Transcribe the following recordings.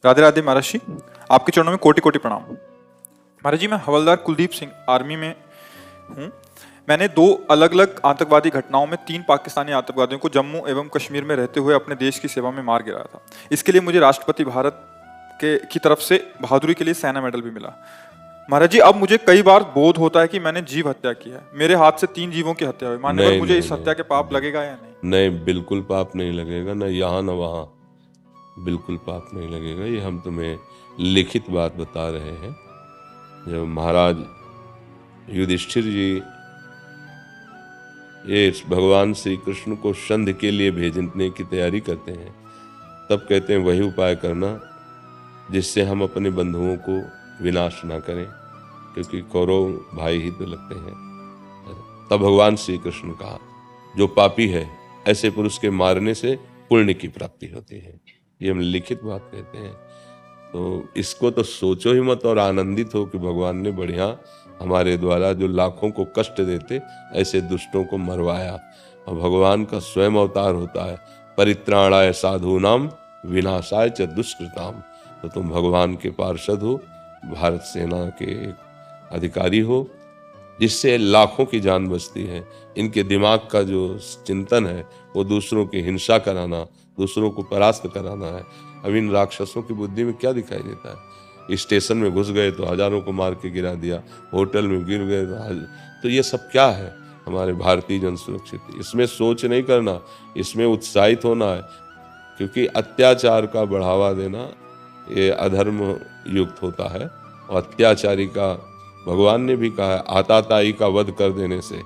राधे राधे महाराज जी, आपके चरणों में कोटि कोटि प्रणाम। महाराज जी, मैं हवलदार कुलदीप सिंह आर्मी में हूँ। मैंने 2 अलग अलग आतंकवादी घटनाओं में 3 पाकिस्तानी आतंकवादियों को जम्मू एवं कश्मीर में रहते हुए अपने देश की सेवा में मार गिराया था। इसके लिए मुझे राष्ट्रपति भारत की तरफ से बहादुरी के लिए सेना मेडल भी मिला। महाराज जी, अब मुझे कई बार बोध होता है कि मैंने जीव हत्या की है। मेरे हाथ से 3 जीवों की हत्या हुई। मान्यवर, मुझे इस हत्या के पाप लगेगा या नहीं? नहीं, बिल्कुल पाप नहीं लगेगा, न यहाँ न वहाँ, बिल्कुल पाप नहीं लगेगा। ये हम तुम्हें लिखित बात बता रहे हैं। जब महाराज युधिष्ठिर जी ये भगवान श्री कृष्ण को संधि के लिए भेजने की तैयारी करते हैं, तब कहते हैं वही उपाय करना जिससे हम अपने बंधुओं को विनाश ना करें, क्योंकि कौरव भाई ही तो लगते हैं। तब भगवान श्री कृष्ण कहा, जो पापी है ऐसे पुरुष के मारने से पुण्य की प्राप्ति होती है। ये हम लिखित बात कहते हैं। तो इसको तो सोचो ही मत और आनंदित हो कि भगवान ने बढ़िया हमारे द्वारा जो लाखों को कष्ट देते ऐसे दुष्टों को मरवाया। और भगवान का स्वयं अवतार होता है, परित्राणाय साधूनाम विनाशाय च दुष्कृताम। तो तुम भगवान के पार्षद हो, भारत सेना के अधिकारी हो, जिससे लाखों की जान बचती है। इनके दिमाग का जो चिंतन है वो दूसरों की हिंसा कराना, दूसरों को परास्त कराना है। अब इन राक्षसों की बुद्धि में क्या दिखाई देता है? स्टेशन में घुस गए तो हजारों को मार के गिरा दिया, होटल में गिर गए तो ये सब क्या है? हमारे भारतीय जन सुरक्षित। इसमें सोच नहीं करना, इसमें उत्साहित होना है, क्योंकि अत्याचार का बढ़ावा देना ये अधर्म युक्त होता है। और अत्याचारी का भगवान ने भी कहा है, आताताई का वध कर देने से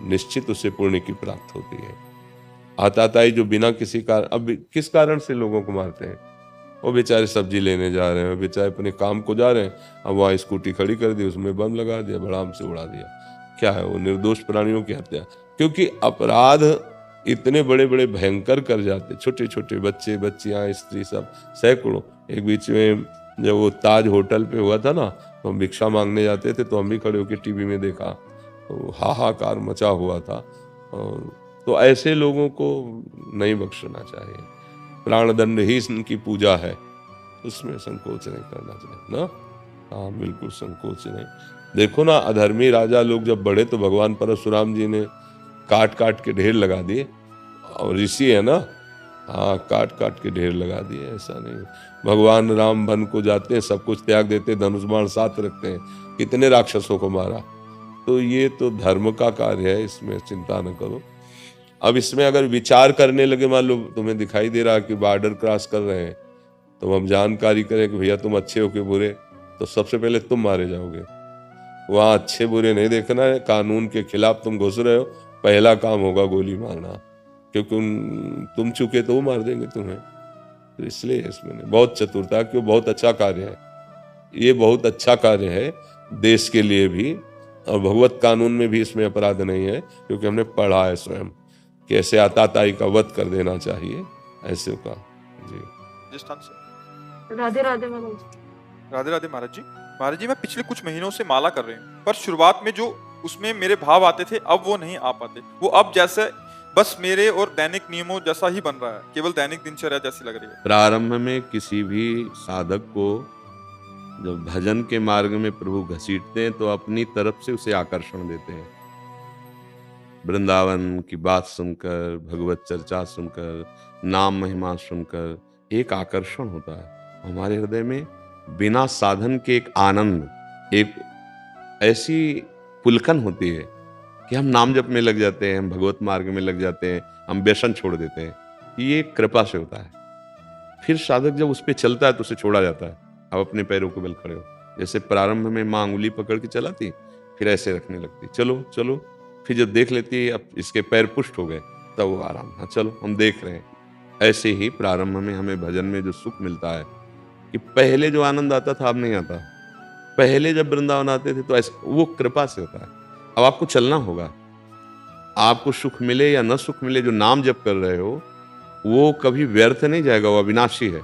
निश्चित उसे पुण्य की प्राप्त होती है। आताताई जो बिना किसी कारण, अब किस कारण से लोगों को मारते हैं? वो बेचारे सब्जी लेने जा रहे हैं, बेचारे अपने काम को जा रहे हैं, अब वहाँ स्कूटी खड़ी कर दी, उसमें बम लगा दिया, बड़ाम से उड़ा दिया। क्या है वो? निर्दोष प्राणियों की हत्या। क्योंकि अपराध इतने बड़े बड़े भयंकर कर जाते, छोटे छोटे बच्चे बच्चियां स्त्री सब सैकड़ों। एक बीच में जब वो ताज होटल पे हुआ था ना, तो हम भिक्षा मांगने जाते थे, तो हम भी खड़े होकर टीवी में देखा, तो हाहाकार मचा हुआ था। और तो ऐसे लोगों को नहीं बख्शना चाहिए। प्राण दंड ही इनकी पूजा है, उसमें संकोच नहीं करना चाहिए ना। हाँ, बिल्कुल संकोच नहीं। देखो ना, अधर्मी राजा लोग जब बढ़े तो भगवान परशुराम जी ने काट काट के ढेर लगा दिए। और ऋषि है ना, हाँ, काट काट के ढेर लगा दिए। ऐसा नहीं, भगवान राम वन को जाते हैं, सब कुछ त्याग देते, धनुष बाण साथ रखते हैं, कितने राक्षसों को मारा। तो ये तो धर्म का कार्य है, इसमें चिंता न करो। अब इसमें अगर विचार करने लगे, मान लो तुम्हें दिखाई दे रहा कि बॉर्डर क्रॉस कर रहे हैं, तो हम जानकारी करें कि भैया तुम अच्छे हो कि बुरे, तो सबसे पहले तुम मारे जाओगे। वहाँ अच्छे बुरे नहीं देखना है, कानून के खिलाफ तुम घुस रहे हो, पहला काम होगा गोली मारना, क्योंकि तुम चुके तो वो मार देंगे तुम्हें। तो इसलिए इसमें बहुत चतुरता, क्यों बहुत अच्छा कार्य है ये, बहुत अच्छा कार्य है देश के लिए भी। और भगवत कानून में भी इसमें अपराध नहीं है, क्योंकि हमने पढ़ा है स्वयं कि ऐसे आताताई का वध कर देना चाहिए, ऐसे का। जी, जिस स्थान से राधे राधे महाराज। राधे राधे महाराज जी। महाराज जी, मैं पिछले कुछ महीनों से माला कर रही हूँ, पर शुरुआत में जो उसमें मेरे भाव आते थे, अब वो नहीं आ पाते। वो अब जैसे बस मेरे और दैनिक नियमों जैसा ही बन रहा है, केवल दैनिक दिनचर्या जैसी लग रही है। प्रारंभ में किसी भी साधक को जब भजन के मार्ग में प्रभु घसीटते हैं, तो अपनी तरफ से उसे आकर्षण देते हैं। वृंदावन की बात सुनकर, भगवत चर्चा सुनकर, नाम महिमा सुनकर एक आकर्षण होता है हमारे हृदय में। बिना साधन के एक आनंद, एक ऐसी पुलकन होती है कि हम नाम जप में लग जाते हैं, हम भगवत मार्ग में लग जाते हैं, हम व्यसन छोड़ देते हैं। ये कृपा से होता है। फिर साधक जब उस पर चलता है तो उसे छोड़ा जाता है। अब अपने पैरों के बल खड़े हो। जैसे प्रारंभ में माँ उंगली पकड़ के चलाती, फिर ऐसे रखने लगती, चलो चलो। फिर जब देख लेती है अब इसके पैर पुष्ट हो गए, तब वो आराम, हाँ चलो हम देख रहे हैं। ऐसे ही प्रारंभ में हमें भजन में जो सुख मिलता है, कि पहले जो आनंद आता था अब नहीं आता। पहले जब वृंदावन आते थे तो ऐसे, वो कृपा से होता है। अब आपको चलना होगा, आपको सुख मिले या न सुख मिले, जो नाम जप कर रहे हो वो कभी व्यर्थ नहीं जाएगा, वो अविनाशी है।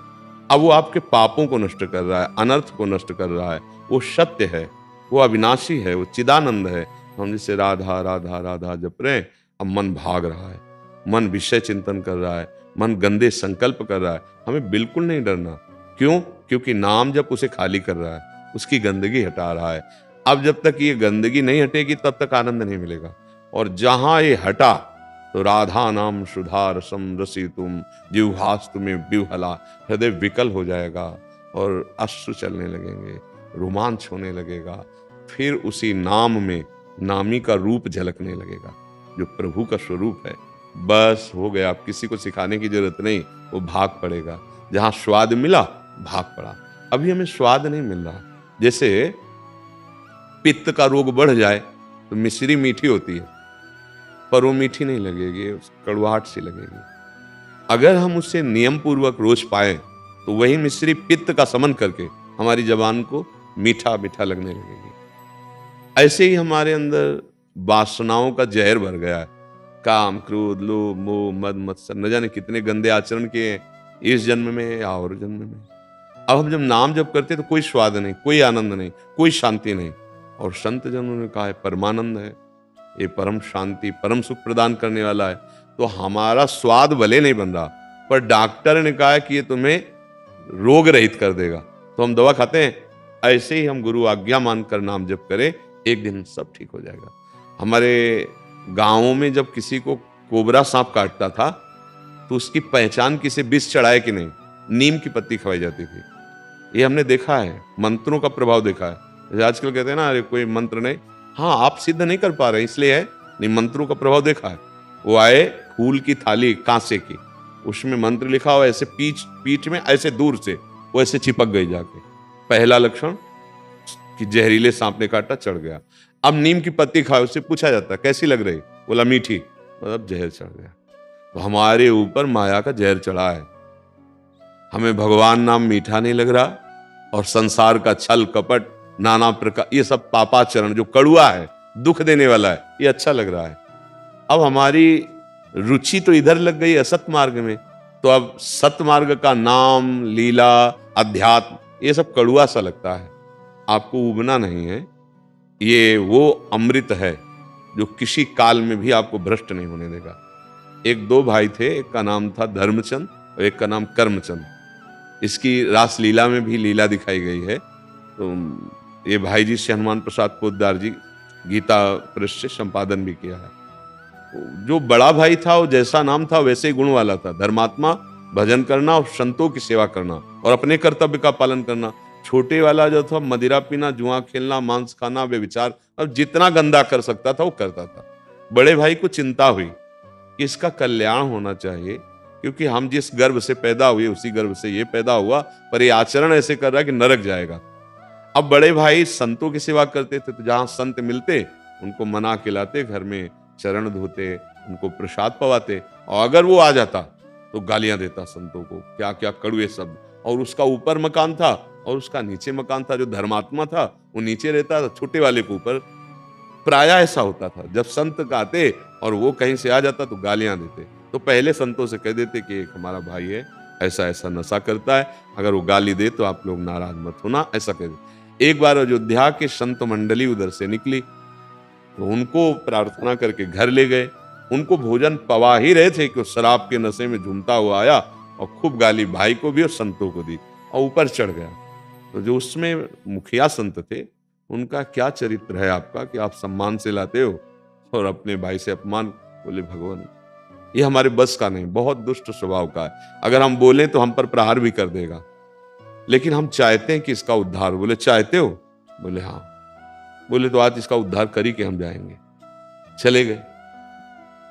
अब वो आपके पापों को नष्ट कर रहा है, अनर्थ को नष्ट कर रहा है, वो सत्य है, वो अविनाशी है, वो चिदानंद है। हम जिसे राधा राधा राधा जप रहे हैं, अब मन भाग रहा है, मन विषय चिंतन कर रहा है, मन गंदे संकल्प कर रहा है। हमें बिल्कुल नहीं डरना। क्यों? क्योंकि नाम जब उसे खाली कर रहा है, उसकी गंदगी हटा रहा है। अब जब तक ये गंदगी नहीं हटेगी तब तक आनंद नहीं मिलेगा। और जहां ये हटा तो राधा नाम सुधा रसम रसी तुम जिह्वास तुम्हें विह्वला, हृदय विकल हो जाएगा और अश्रु चलने लगेंगे, रोमांच होने लगेगा। फिर उसी नाम में नामी का रूप झलकने लगेगा जो प्रभु का स्वरूप है। बस हो गया, आप किसी को सिखाने की जरूरत नहीं, वो भाग पड़ेगा। जहां स्वाद मिला भाग पड़ा। अभी हमें स्वाद नहीं मिल रहा। जैसे पित्त का रोग बढ़ जाए तो मिश्री मीठी होती है, पर वो मीठी नहीं लगेगी, कड़वाहट सी लगेगी। अगर हम उससे नियम पूर्वक रोज पाए तो वही मिश्री पित्त का समन करके हमारी जबान को मीठा मीठा लगने लगेगी। ऐसे ही हमारे अंदर वासनाओं का जहर भर गया है। काम, क्रोध, लोभ, मोह, मद, मत्सर, न जाने कितने गंदे आचरण किए हैं इस जन्म में या और जन्म में। अब हम जब नाम जप करते तो कोई स्वाद नहीं, कोई आनंद नहीं, कोई शांति नहीं। और संत जनों ने कहा है परमानंद है, ये परम शांति परम सुख प्रदान करने वाला है। तो हमारा स्वाद भले नहीं बन रहा, पर डॉक्टर ने कहा है कि ये तुम्हें रोग रहित कर देगा, तो हम दवा खाते हैं। ऐसे ही हम गुरु आज्ञा मानकर नाम जप करें, एक दिन सब ठीक हो जाएगा। हमारे गांवों में जब किसी को कोबरा सांप काटता था तो उसकी पहचान किसे विष चढ़ाए कि नहीं, नीम की पत्ती खवाई जाती थी। ये हमने देखा है, मंत्रों का प्रभाव देखा है। आजकल कहते हैं ना, अरे कोई मंत्र नहीं, हाँ आप सिद्ध नहीं कर पा रहे इसलिए है, नहीं मंत्रों का प्रभाव देखा है। वो आए फूल की थाली कांसे की, उसमें मंत्र लिखा हुआ, ऐसे पीठ में ऐसे दूर से वो ऐसे चिपक गई जाके। पहला लक्षण कि जहरीले सांप ने काटा, चढ़ गया। अब नीम की पत्ती खाओ, उससे पूछा जाता कैसी लग रही, बोला मीठी, मतलब जहर चढ़ गया। तो हमारे ऊपर माया का जहर चढ़ा है। हमें भगवान नाम मीठा नहीं लग रहा, और संसार का छल कपट नाना प्रकार, ये सब पापाचरण जो कड़ुआ है, दुख देने वाला है, ये अच्छा लग रहा है। अब हमारी रुचि तो इधर लग गई असत मार्ग में, तो अब सत मार्ग का नाम, लीला, अध्यात्म, ये सब कड़ुआ सा लगता है। आपको उबना नहीं है। ये वो अमृत है जो किसी काल में भी आपको भ्रष्ट नहीं होने देगा। एक दो भाई थे, एक का नाम था धर्मचंद और एक का नाम कर्मचंद। इसकी रास लीला में भी लीला दिखाई गई है। तो ये भाई जी से हनुमान प्रसाद पोद्दार जी गीता प्रेस से संपादन भी किया है। जो बड़ा भाई था वो जैसा नाम था वैसे ही गुण वाला था, धर्मात्मा, भजन करना और संतों की सेवा करना और अपने कर्तव्य का पालन करना। छोटे वाला जो था मदिरा पीना, जुआ खेलना, मांस खाना, व्यभिचार, अब जितना गंदा कर सकता था वो करता था। बड़े भाई को चिंता हुई कि इसका कल्याण होना चाहिए, क्योंकि हम जिस गर्भ से पैदा हुए उसी गर्भ से ये पैदा हुआ, पर ये आचरण ऐसे कर रहा है कि नरक जाएगा। अब बड़े भाई संतों की सेवा करते थे, तो जहां संत मिलते उनको मना खिलाते, घर में चरण धोते, उनको प्रसाद पवाते, और अगर वो आ जाता तो गालियां देता संतों को, क्या क्या कड़ुए शब्द। और उसका ऊपर मकान था और उसका नीचे मकान था। जो धर्मात्मा था वो नीचे रहता था, छोटे वाले के ऊपर। प्राय ऐसा होता था, जब संत आते और वो कहीं से आ जाता तो गालियां देते। तो पहले संतों से कह देते कि एक हमारा भाई है, ऐसा ऐसा नशा करता है, अगर वो गाली दे तो आप लोग नाराज मत होना, ऐसा कह देते। एक बार अयोध्या के संत मंडली उधर से निकली तो उनको प्रार्थना करके घर ले गए। उनको भोजन पवा ही रहे थे कि शराब के नशे में झूमता हुआ आया और खूब गाली भाई को भी और संतों को दी और ऊपर चढ़ गया। तो जो उसमें मुखिया संत थे, उनका क्या चरित्र है आपका कि आप सम्मान से लाते हो और अपने भाई से अपमान। बोले भगवान ये हमारे बस का नहीं, बहुत दुष्ट स्वभाव का है, अगर हम बोलें तो हम पर प्रहार भी कर देगा, लेकिन हम चाहते हैं कि इसका उद्धार। बोले चाहते हो? बोले हाँ। बोले तो आज इसका उद्धार करी के हम जाएंगे। चले गए।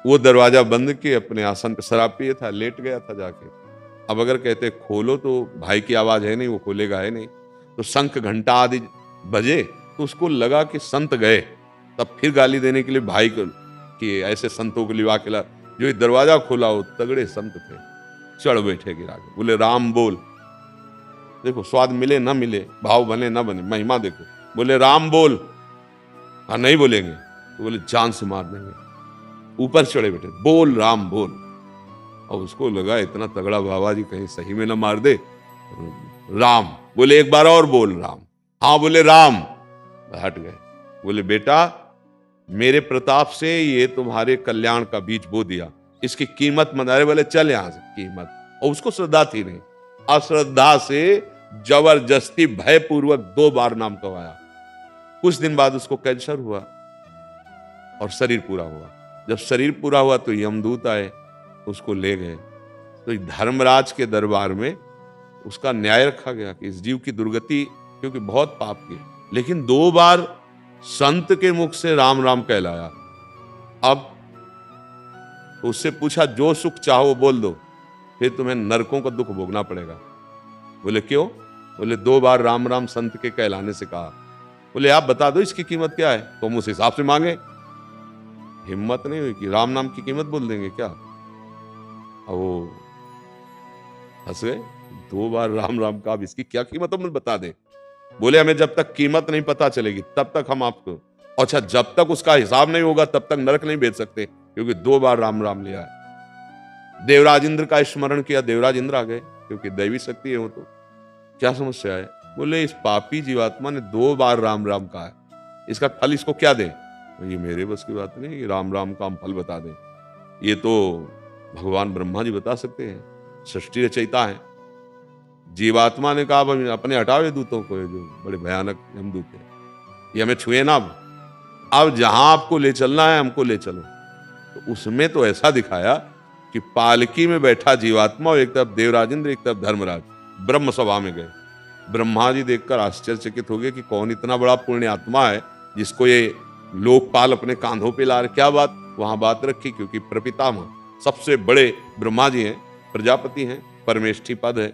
वो दरवाजा बंद किए, अपने आसन पे शराब पिए था, लेट गया था जाके। अब अगर कहते खोलो तो भाई की आवाज है नहीं, वो खोलेगा है नहीं। तो शंख घंटा आदि बजे तो उसको लगा कि संत गए, तब फिर गाली देने के लिए भाई को कि ऐसे संतों को लिवा के ला। जो दरवाजा खोला वो तगड़े संत थे, चढ़ बैठे गिरा के। बोले राम बोल। देखो स्वाद मिले ना मिले, भाव बने ना बने, महिमा देखो। बोले राम बोल। हाँ नहीं बोलेंगे तो बोले जान से मार देंगे। ऊपर चढ़े बैठे, बोल राम बोल। और उसको लगा इतना तगड़ा बाबा जी कहीं सही में ना मार दे। राम बोले एक बार और बोल राम। हाँ बोले राम। हट गए। बोले बेटा मेरे प्रताप से ये तुम्हारे कल्याण का बीज बो दिया, इसकी कीमत मत। अरे बोले चल यहां से कीमत। और उसको श्रद्धा थी नहीं, अश्रद्धा से जबरदस्ती भयपूर्वक 2 बार नाम कहवाया। कुछ दिन बाद उसको कैंसर हुआ और शरीर पूरा हुआ। जब शरीर पूरा हुआ तो यमदूत आए, उसको ले गए। तो धर्मराज के दरबार में उसका न्याय रखा गया कि इस जीव की दुर्गति, क्योंकि बहुत पाप की, लेकिन 2 बार संत के मुख से राम राम कहलाया। अब उससे पूछा जो सुख चाहो बोल दो, फिर तुम्हें नरकों का दुख भोगना पड़ेगा। बोले क्यों? बोले 2 बार राम राम संत के कहलाने से कहा। बोले आप बता दो इसकी कीमत क्या है, तो हम उस हिसाब से मांगे। हिम्मत नहीं हुई कि राम नाम की कीमत बोल देंगे क्या? अब वो हंस गए। 2 बार राम राम का, अब इसकी क्या कीमत हम बता दें? बोले हमें जब तक कीमत नहीं पता चलेगी तब तक हम आपको, अच्छा जब तक उसका हिसाब नहीं होगा तब तक नरक नहीं भेज सकते, क्योंकि 2 बार राम राम लिया है। देवराज इंद्र का स्मरण किया, देवराज इंद्र आ गए, क्योंकि दैवी शक्ति है वो। तो क्या समस्या है? बोले इस पापी जीवात्मा ने 2 बार राम राम कहा है, इसका फल इसको क्या दे? ये मेरे बस की बात नहीं कि राम राम का हम फल बता दें, ये तो भगवान ब्रह्मा जी बता सकते हैं, सृष्टि रचयिता है। जीवात्मा ने कहा अपने हटावे दूतों को, जो बड़े भयानक यमदूत है, ये हमें छुए ना। अब जहां आपको ले चलना है हमको ले चलो। तो उसमें तो ऐसा दिखाया कि पालकी में बैठा जीवात्मा और एक तरफ देवराज इंद्र, एक तरफ धर्मराज, ब्रह्म सभा में गए। ब्रह्मा जी देखकर आश्चर्यचकित हो गए कि कौन इतना बड़ा पुण्य आत्मा है जिसको ये लोकपाल अपने कांधों पे ला रहे। क्या बात? वहां बात रखी, क्योंकि प्रपितामह सबसे बड़े ब्रह्मा जी हैं, प्रजापति हैं, परमेष्ठी पद है।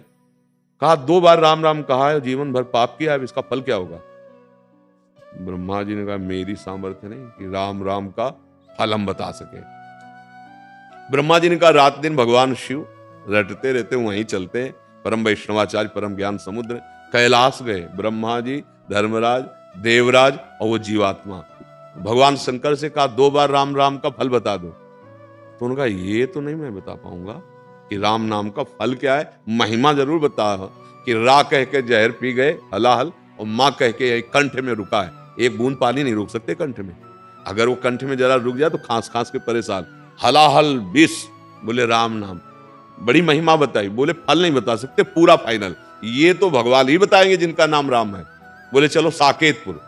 कहा 2 बार राम राम कहा है, जीवन भर पाप किया है, इसका फल क्या होगा? ब्रह्मा जी ने कहा मेरी सामर्थ्य नहीं कि राम राम का फल हम बता सके। ब्रह्मा जी ने कहा रात दिन भगवान शिव रटते रहते वहीं चलते हैं, परम वैष्णवाचार्य, परम ज्ञान समुद्र, कैलाश गए। ब्रह्मा जी, धर्मराज, देवराज और वो जीवात्मा। भगवान शंकर से कहा 2 बार राम राम का फल बता दो। तो उन्होंने कहा ये तो नहीं मैं बता पाऊंगा कि राम नाम का फल क्या है, महिमा जरूर बता कि रा कह के जहर पी गए हलाहल, और माँ कह के कंठ में रुका है। एक बूंद पानी नहीं रोक सकते कंठ में, अगर वो कंठ में जरा रुक जाए तो खांस खांस के परेशान। हलाहल विष, बोले राम नाम, बड़ी महिमा बताई। बोले फल नहीं बता सकते, पूरा फाइनल ये तो भगवान ही बताएंगे जिनका नाम राम है। बोले चलो साकेतपुर।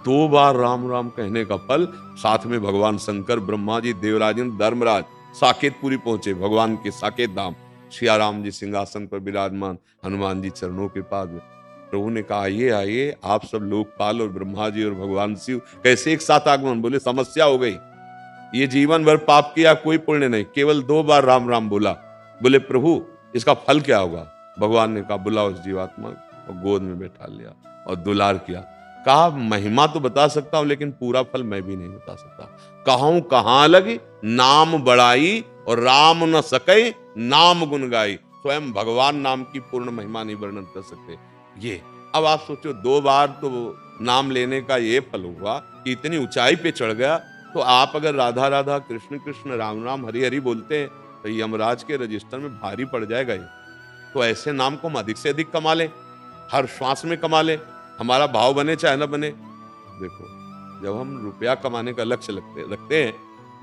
2 बार राम राम कहने का फल, साथ में भगवान शंकर, ब्रह्मा जी, देवराज, धर्मराज साकेतपुरी पहुंचे, भगवान के साकेत धाम। सिया राम जी सिंहासन पर विराजमान, हनुमान जी चरणों के पास। प्रभु ने कहा आइए आइए, आप सब लोकपाल और ब्रह्मा जी और भगवान शिव कैसे एक साथ आगमन? बोले समस्या हो गई, ये जीवन भर पाप किया, कोई पुण्य नहीं, केवल 2 बार राम राम बोला। बोले प्रभु इसका फल क्या होगा? भगवान ने कहा बुलाओ इस जीवात्मा और गोद में बैठा लिया और दुलार किया। कहा महिमा तो बता सकता हूं लेकिन पूरा फल मैं भी नहीं बता सकता। कहूं कहां लगी नाम बड़ाई, और राम न सके नाम गुन गाई। स्वयं भगवान नाम की पूर्ण महिमा नहीं वर्णन कर सकते। ये अब आप सोचो 2 बार तो नाम लेने का ये फल हुआ कि इतनी ऊंचाई पे चढ़ गया। तो आप अगर राधा राधा कृष्ण कृष्ण राम राम हरि हरि बोलते हैं तो यमराज के रजिस्टर में भारी पड़ जाएगा ये। तो ऐसे नाम को हम अधिक से अधिक कमा लें, हर श्वास में कमा लें, हमारा भाव बने चाहे न बने। देखो जब हम रुपया कमाने का लक्ष्य रखते हैं,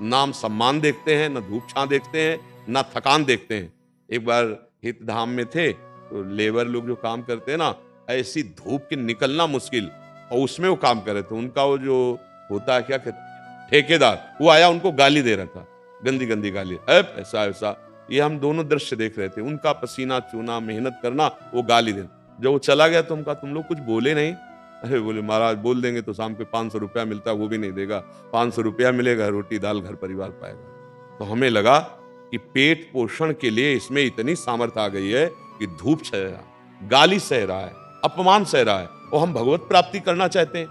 नाम सम्मान देखते हैं, न धूप छां देखते हैं, न थकान देखते हैं। एक बार हित धाम में थे तो लेबर लोग जो काम करते हैं ना, ऐसी धूप के निकलना मुश्किल, और उसमें वो काम कर रहे थे। उनका वो जो होता है क्या कहते ठेकेदार, वो आया उनको गाली दे रहा था, गंदी गंदी गाली, ऐसा ऐसा। ये हम दोनों दृश्य देख रहे थे, उनका पसीना चूना, मेहनत करना, वो गाली देना। जब वो चला गया तो हम कहा तुम लोग कुछ बोले नहीं? अरे बोले महाराज बोल देंगे तो शाम के 500 रुपया मिलता है, वो भी नहीं देगा। 500 रुपया मिलेगा, रोटी दाल घर परिवार पाएगा। तो हमें लगा कि पेट पोषण के लिए इसमें इतनी सामर्थ्य आ गई है कि धूप सह रहा है, गाली सह रहा है, अपमान सह रहा है, और हम भगवत प्राप्ति करना चाहते हैं,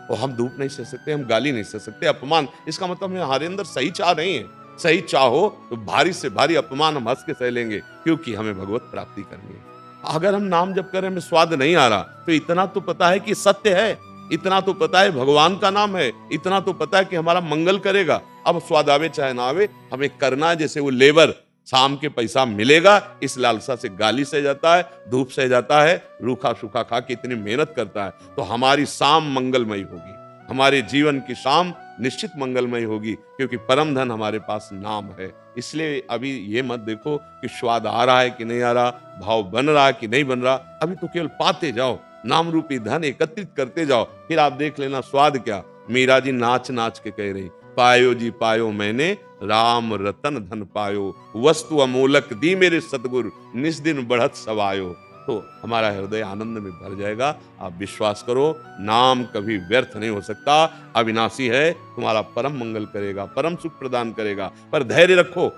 और हम धूप नहीं सह सकते, हम गाली नहीं सह सकते, अपमान। इसका मतलब हमारे अंदर सही चाह नहीं है। सही चाहो तो भारी से भारी अपमान हम हंस के सह लेंगे, क्योंकि हमें भगवत प्राप्ति करनी है। अगर हम नाम जप करें, हमें स्वाद नहीं आ रहा, तो इतना तो पता है कि सत्य है, इतना तो पता है भगवान का नाम है, इतना तो पता है कि हमारा मंगल करेगा। अब स्वाद आवे चाहे ना आवे, हमें करना है। जैसे वो लेबर शाम के पैसा मिलेगा इस लालसा से गाली सह जाता है, धूप सह जाता है, रूखा सूखा खा के इतनी मेहनत करता है, तो हमारी शाम मंगलमयी होगी, हमारे जीवन की शाम निश्चित मंगलमयी होगी, क्योंकि परम धन हमारे पास नाम है। इसलिए अभी ये मत देखो कि स्वाद आ रहा है कि नहीं आ रहा, भाव बन रहा है कि नहीं बन रहा, अभी तो केवल पाते जाओ, नाम रूपी धन एकत्रित करते जाओ, फिर आप देख लेना स्वाद क्या। मीरा जी नाच नाच के कह रही, पायो जी पायो मैंने राम रतन धन पायो, वस्तु अमोलक दी मेरे सतगुरु, निस दिन बढ़त सवायो। तो हमारा हृदय आनंद में भर जाएगा। आप विश्वास करो, नाम कभी व्यर्थ नहीं हो सकता, अविनाशी है, तुम्हारा परम मंगल करेगा, परम सुख प्रदान करेगा। पर धैर्य रखो,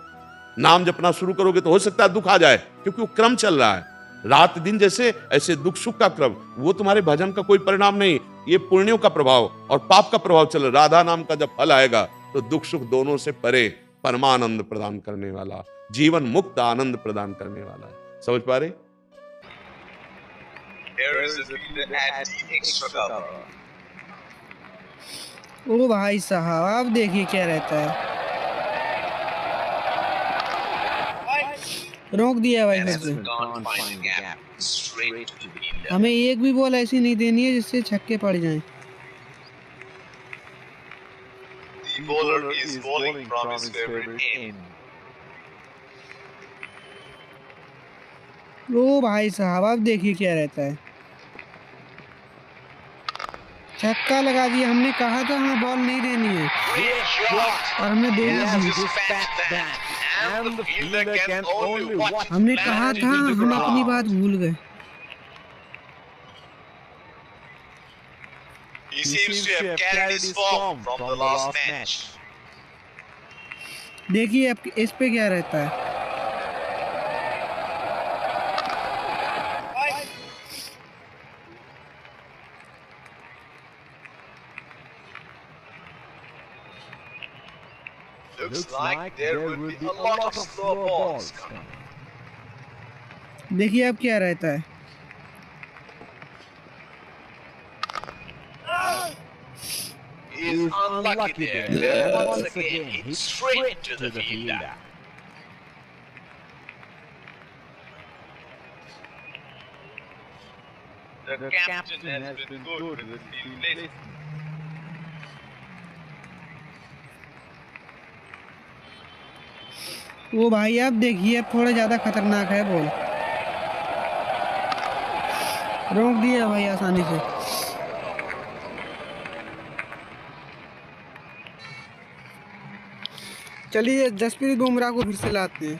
नाम जपना शुरू करोगे तो हो सकता है दुख आ जाए, क्योंकि वो क्रम चल रहा है। रात दिन जैसे ऐसे दुख सुख का क्रम, वो तुम्हारे भजन का कोई परिणाम नहीं, ये पुण्यों का प्रभाव और पाप का प्रभाव चल रहा। राधा नाम का जब फल आएगा तो दुख सुख दोनों से परे परमानंद प्रदान करने वाला, जीवन मुक्त आनंद प्रदान करने वाला है। समझ पा रहे? Here is the field at the extra cover. ओ भाई साहब, आप देखिए क्या रहता है। रोक दिया भाई फिर से। Can't find a gap. Straight to the fielder. हमें एक भी बॉल ऐसी नहीं देनी है जिससे छक्के पड़ जाएं। The bowler is bowling from his favorite end. ओ भाई साहब, आप देखिए क्या रहता है। छक्का लगा दिया। हमने कहा था हमें बॉल नहीं देनी है Great shot. और हमने दे Yes, the. dispatched that. And the fielder can only watch. हमने कहा था, हम अपनी बात भूल गए। He seems to have carried his form from the last match. देखिए अब इस पे क्या रहता है। Looks like there will be a lot of slow balls coming. देखिए अब क्या रहता है। He is unlucky there. And once again, hit straight to the fielder. The captain has been good with field placement. वो भाई आप देखिए, अब थोड़ा ज्यादा खतरनाक है बॉल। रोक दिया भाई आसानी से। चलिए जसप्रीत बुमराह को फिर से लाते हैं।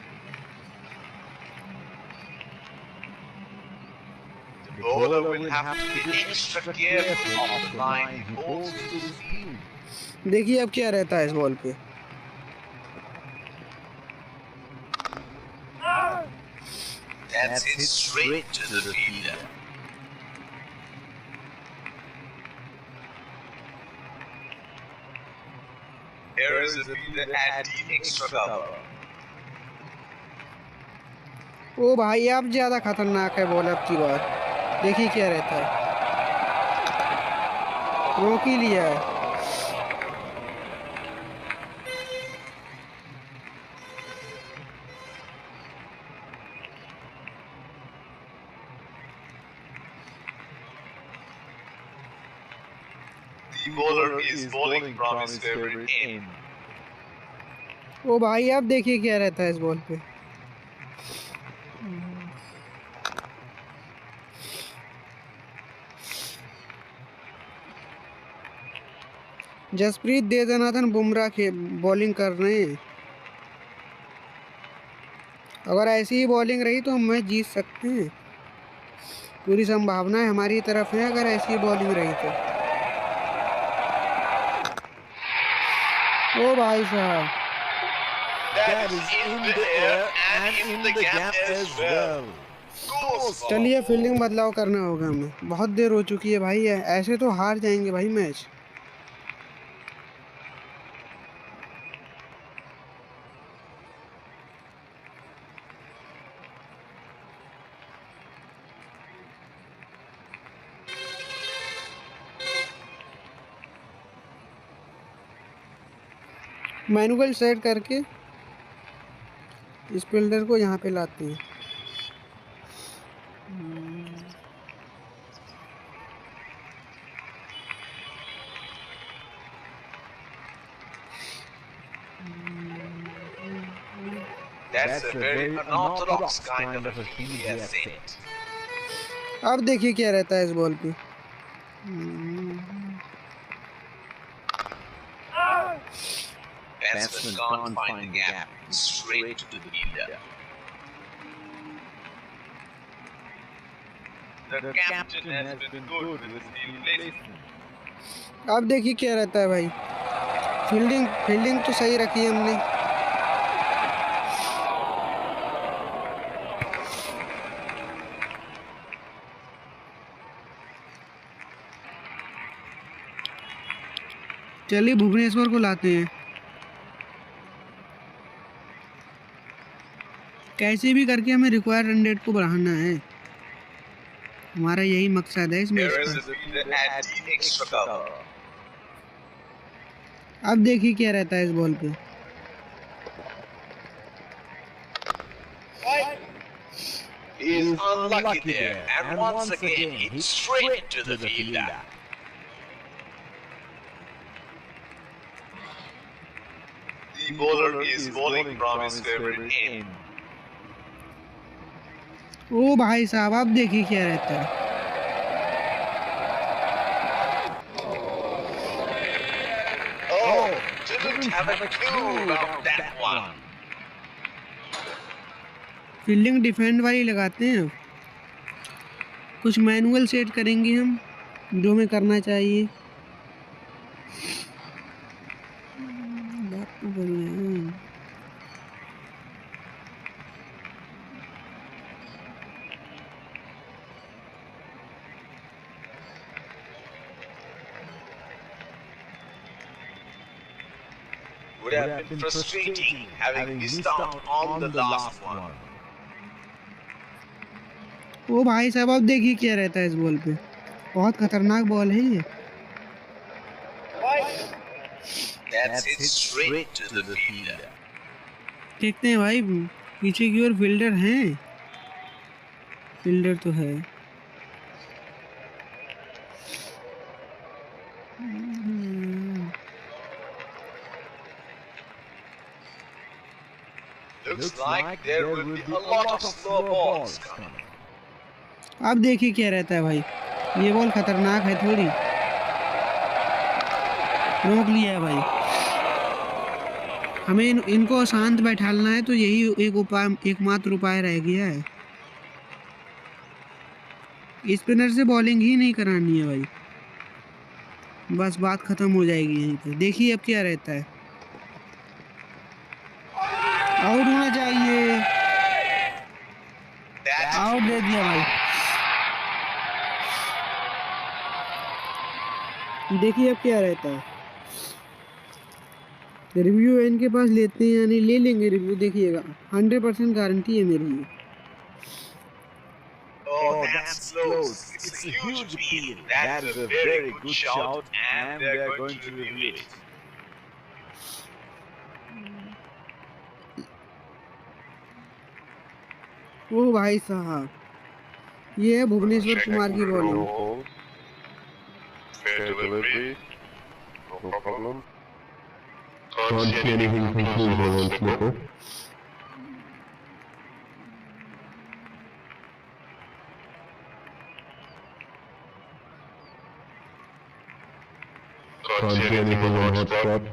The bowler will have to be extra careful of the line he bowls to the field. देखिए अब क्या रहता है इस बॉल पे। That's hit straight to the fielder. Here is the fielder at the extra cover. ओ भाई आप ज्यादा खतरनाक है बॉल अब की बार। देखिए क्या रहता है। रोक ही लिया है। The bowler is bowling from his favorite end. ओ भाई आप देखिए क्या रहता है इस बॉल पे। जसप्रीत देवनाथन बुमराह के बॉलिंग कर रहे हैं। अगर ऐसी ही बॉलिंग रही तो हम मैच जीत सकते हैं। पूरी संभावनाएं हमारी तरफ है अगर ऐसी ही बॉलिंग रही तो। ओ भाई साहब, That is in the air and in the gap as well. Goes for चलिए फील्डिंग बदलाव करना होगा हमें। बहुत देर हो चुकी है भाई, ऐसे तो हार जाएंगे भाई मैच। मैनुअल सेट करके इस फील्डर को यहाँ पे लाते हैं। That's a very unorthodox kind of a field they have set. अब देखिए क्या रहता है इस बॉल पे। Batsman can't find the gap. Straight to the fielder. The captain has been good with his field placement. अब देखिए क्या रहता है भाई। फील्डिंग तो सही रखी है हमने। चलिए भुवनेश्वर को लाते हैं। कैसे भी करके हमें रिक्वायर्ड रन रेट को बढ़ाना है, हमारा यही मकसद है इस मैच There is का। a fielder at the extra cover. अब देखिए क्या रहता है इस बॉल पे। He is unlucky there, and once again hits straight to the fielder. The bowler is bowling from his favorite end. ओ भाई साहब अब देखिए क्या रहता है। Oh, didn't have a clue about that one. Fielding defend वाली लगाते हैं। कुछ मैनुअल सेट करेंगे हम, जो हमें करना चाहिए। बात तो कर रहे हैं। Would have been frustrating having missed out on the last one. ओ भाई साहब अब देखिए क्या रहता है इस बॉल पे। बहुत खतरनाक बॉल है ये। That's hit straight to the fielder. देखते हैं भाई, पीछे की ओर फील्डर हैं। फील्डर तो है। Looks like there will be a lot of slow balls coming. अब देखिए क्या रहता है भाई। ये बॉल खतरनाक है थोड़ी। रोक लिया है भाई। हमें इनको शांत बैठालना है, तो यही एकमात्र उपाय रह गया है। स्पिनर से बॉलिंग ही नहीं करानी है भाई, बस बात खत्म हो जाएगी यहीं पे। देखिए अब क्या रहता है। आउट होना चाहिए। आउट दे दिया भाई। देखिए अब क्या रहता है। रिव्यू इनके पास लेते हैं, यानी ले लेंगे रिव्यू। देखिएगा 100% गारंटी है मेरी ये। Oh, that's close. It's a huge appeal. That is a very good shout, and they're going to review it. ओ भाई साहब, ये है भुवनेश्वर कुमार की bowling. Fair delivery, no problem. Can't see anything confusing on slipper. Can't see anything on hot spot.